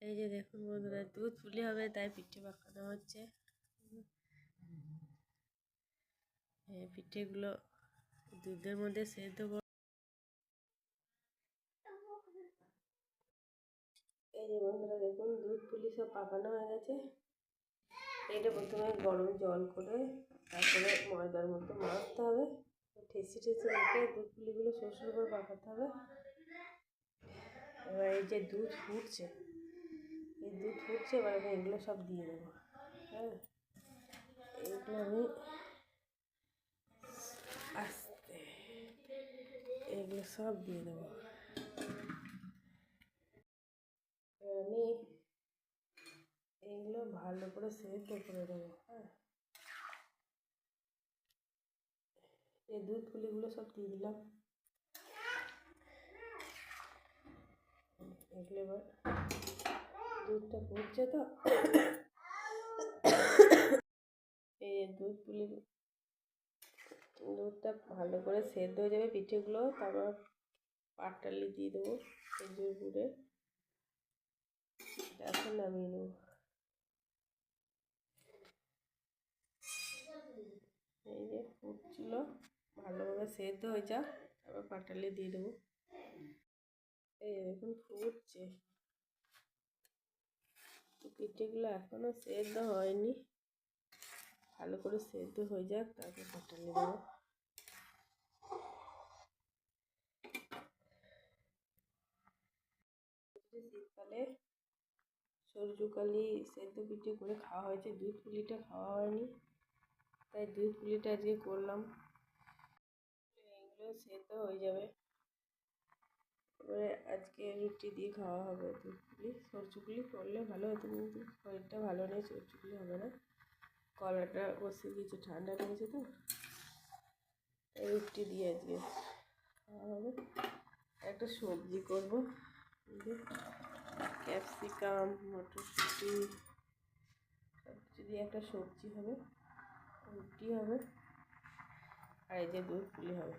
এই যে দেখুন বন্ধুরা, দুধ পুলি হবে তাই পিঠে পাকানো হচ্ছে। এই পিঠেগুলো দুধের মধ্যে সেদ্ধ করে। এই যে বন্ধুরা দেখুন, দুধ পুলি সব পাকানো হয়ে গেছে। এটা প্রথমে গরম জল করে তারপরে ময়দার মতো মাখতে হবে। ঠেসি রেখে দুধ পুলিগুলো সরষের উপর পাকাতে হবে। এবার এই যে দুধ ফুটছে, এবার আমি এগুলো সব দিয়ে দেবো। হ্যাঁ, এইগুলো আমি আস্তে এগুলো সব দিয়ে দেবো। আমি এগুলো ভালো করে সেদ্ধ করে দেবো। হ্যাঁ, এই দুধ পুলিগুলো সব দিয়ে দিলাম। এগুলো এবার দুধটা ফুটছে তো, এই দুধটা ভালো করে সেদ্ধ হয়ে যাবে পিঠেগুলো। তারপর পাটালি দিয়ে দেবো খেজুর গুড়ে, এখন নামিয়ে নেবো। এই যে ফুটছিল, ভালোভাবে সেদ্ধ হয়ে যাক, তারপর পাটালি দিয়ে দেবো। এই দেখুন ফুটছে, পিঠেগুলো এখনো সেদ্ধ হয়নি, ভালো করে সেদ্ধ হয়ে যাক তারপর পাটালি দেবো। শীতকালে সরষুকালি সেদ্ধ পিঠে করে খাওয়া হয়েছে, দুধ পুলিটা খাওয়া হয়নি, তাই দুধ পুলিটা আজকে করলাম। এগুলো সেদ্ধ হয়ে যাবে, এবারে আজকে রুটি দিয়ে খাওয়া হবে দুধ পুলি। সরষুগুলি করলে ভালো হতো, কিন্তু শরীরটা ভালো নেই, সরষুগুলি হবে না। কলাটা বসে গিয়েছে, ঠান্ডা লেগেছে তো, রুটি দিয়ে আজকে খাওয়া হবে। একটা সবজি করবো, ক্যাপসিকাম, মটরশুঁটি সব কিছু দিয়ে একটা সবজি হবে, রুটি হবে, আর এই যে দুধ পুলি হবে।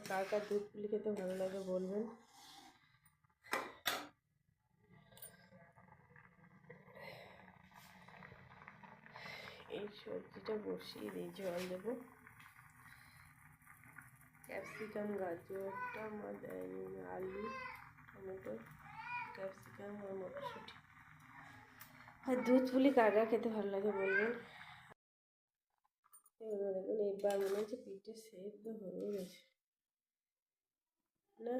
কার কার দুধ পুলি খেতে ভালো লাগে বলবেন। এই সবজিটা বসিয়ে দিই, জল দেবো। ক্যাপসিকাম, গাজরটা আমার দেয়নি, আলু, টমেটো, ক্যাপসিকাম আর মটরশুঁটি। আর দুধ পুলি কার কার খেতে ভালো লাগে বলবেন। দেখুন এবার মনে হচ্ছে পিঠে সেদ্ধ হয়ে গেছে না,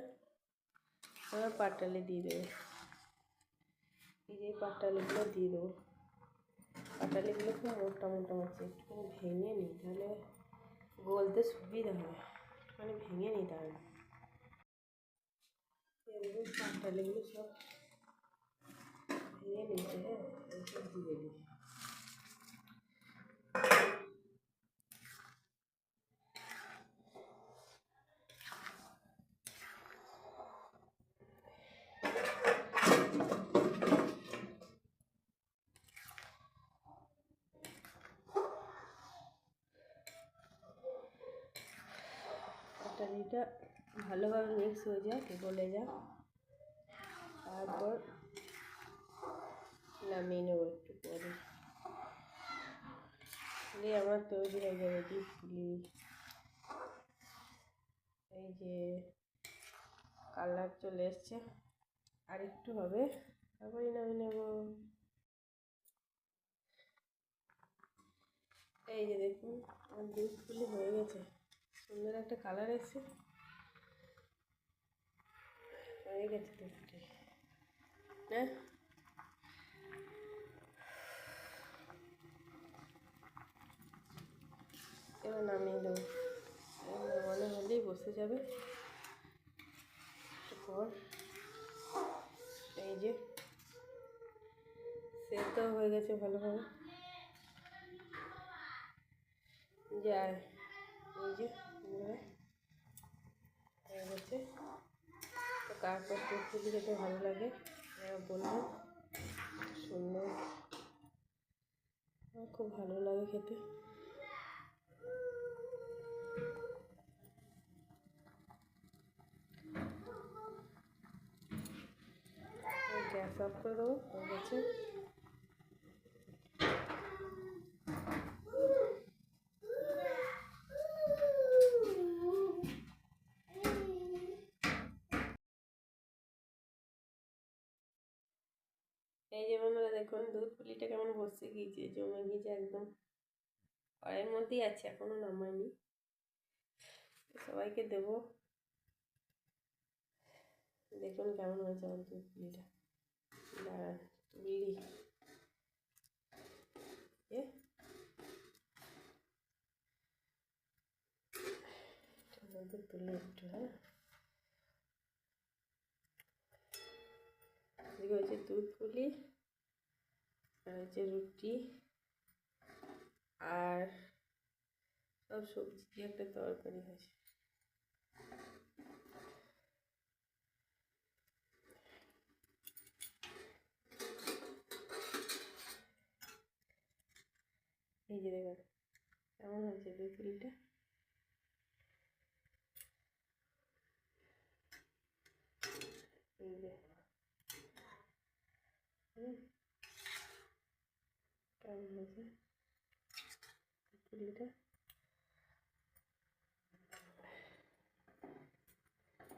আমার পাটালি দিয়ে দেবো। এই যে পাটালিগুলো দিয়ে দেবো, পাটালিগুলো খুব মোটা মোটা হচ্ছে, একটুখানি ভেঙে নিই তাহলে গলতে সুবিধা হয়, একটুখানি ভেঙে নিতে হবে। এগুলো পাটালিগুলো সব ভেঙে নিতে, হ্যাঁ এইসব দিয়ে দিই। পাটালিটা ভালোভাবে মিক্স হয়ে যাক, গলে যাক, তারপর নামিয়ে নেবো একটু পরে। আমার তৈরি হয়ে যাবে দুধ পুলি। এই যে কালার চলে এসছে, আর একটু হবে, তারপরে নামিয়ে নেব। এই যে দেখুন আমার দুধ পুলি হয়ে গেছে, সুন্দর একটা কালার এসছে, হয়ে গেছে দুধ পুলি। হ্যাঁ, এবার নামিয়ে দেবো, নামানো হলেই বসে যাবে পর। এই যে সেদ্ধ হয়ে গেছে ভালোভাবে, যায় এই যে হয়ে গেছে। তো কার কার দুধ পুলি খেতে ভালো লাগে বলবেন, সুন্দর, আমার খুব ভালো লাগে খেতে। অফ করে দেবো হয়ে গেছে। এই যে বন্ধুরা দেখুন দুধ পুলিটা কেমন বসে গিয়েছে, জমে গিয়েছে একদম, কড়াইয়ের মধ্যেই আছে, এখনো নামাইনি। সবাইকে দেবো, দেখুন কেমন হয়েছে আমার দুধ পুলিটা। দাঁড়ান বিড়ি তুলে একটু, হ্যাঁ এদিকে হচ্ছে দুধ পুলি, আর হচ্ছে রুটি, আর সব সবজি দিয়ে একটা তরকারি হয়েছে। এই যে দেখুন কেমন হয়েছে দুধ পুলিটা। এই যে কেমন হয়েছে পুলিটা,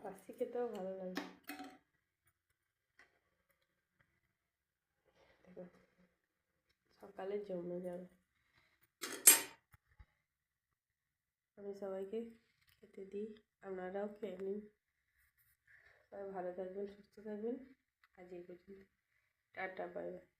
পাশি খেতেও ভালো লাগে। দেখুন সকালে জমে যাবে। আমি সবাইকে খেতে দিই, আপনারাও খেয়ে নিন। সবাই ভালো থাকবেন, সুস্থ থাকবেন। আজ এই পর্যন্ত, টাটা, বাই বাই।